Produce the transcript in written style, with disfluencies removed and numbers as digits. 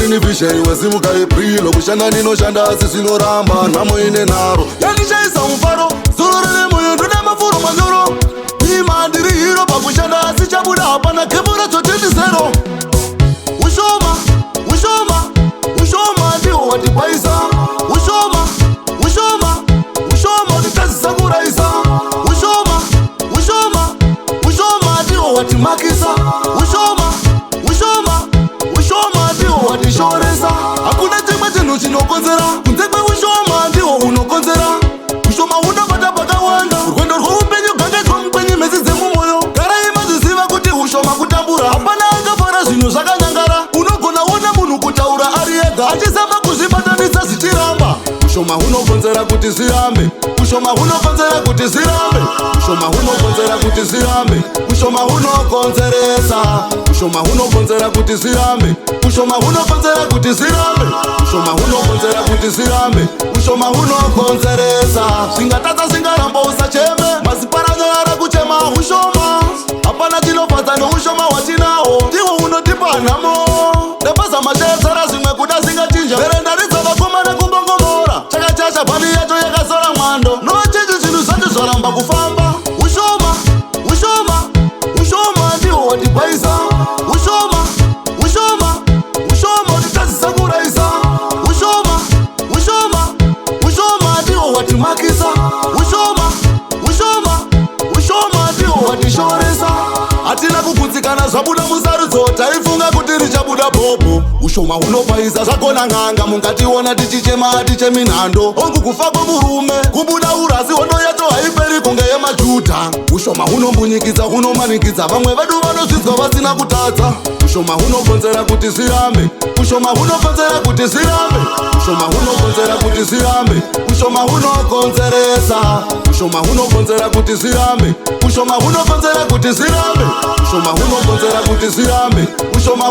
ndini vision wesimuka April kushanda ninoshanda asi zvinoramba nhamo ine nharo yandishaisa mufaro zuro rine moyo ndona mafuro manyoro ima ndiri hiro pakushanda asi chabuda hapana kebura totendisero ushoma ushoma ushoma ndiwo watibwaisa ushoma ushoma ushoma ndikazisa kuraisa ushoma ushoma ushoma ndiwo watimakisa ushoma ushoma ushoma ndiwo watishoresa hakuna chimwe chinhu chinokonzera kunze kweushoma ndiwo unokonzera ushoma unobata pakawanda urwendo rwoupenyu gange kwamukwenyu mhezi dzemumoyo garai maziziva kuti ushoma kutambura hapana angafara zvinhu zvakanyangara unogona ona munhu kutaura ari ega achizama kuzvibatanisa zvichiramba ushoma hunokonzera kuti zirambe ushoma hunokonzera kuti zirambe ushoma hunokonzera kuti zirambe ushoma hunokonzeresa ushoma hunokonzera kuti zirambe ushoma hunokonzera kuti zirambe ushoma hunokonzera kuti zirambe ushoma hunokonzeresa zvingatadza zvingaramba usacheme maziparanyara kuchema ushoma hapana chinofadza noushoma watinawo ndiwo unotipa nhamo ndapazama teedzera zvimwe kuda zingachinja verendaridzo vakomana kumbongomora chakachacha bhani yacho yakazora mwando nochinji zvinhu zvacho zvaramba kufamba ushoma ushoma ushoma ndiwo watibwaisa ushoma ushoma ushoma utitadzisa kuraisa ushoma ushoma ushoma ndiwo watimakisa ushoma ushoma ushoma ndiwo watishoresa hatina kugutsikana zvabuda musarudzo taifunga kuti richabuda bhobho ushoma hunopayisa zvakona n'anga mungationa tichichema tichemi nhando ongu kufa kwemurume kubuda urasi hondo yacho haiperi kunge yemajudha ushoma hunombunyikidza hunomanikidza vamwe vedu vanozvidzwa vasina kutadza ushoma hunokonzera kuti zirambe ushoma hunokonzera kuti zirambe ushoma hunokonzera kuti zirambe ushoma hunokonzeresa ushoma hunokonzera kuti zirambe ushoma hunokonzera kuti zirambe ushoma hunokonzera kuti zirambe ushoma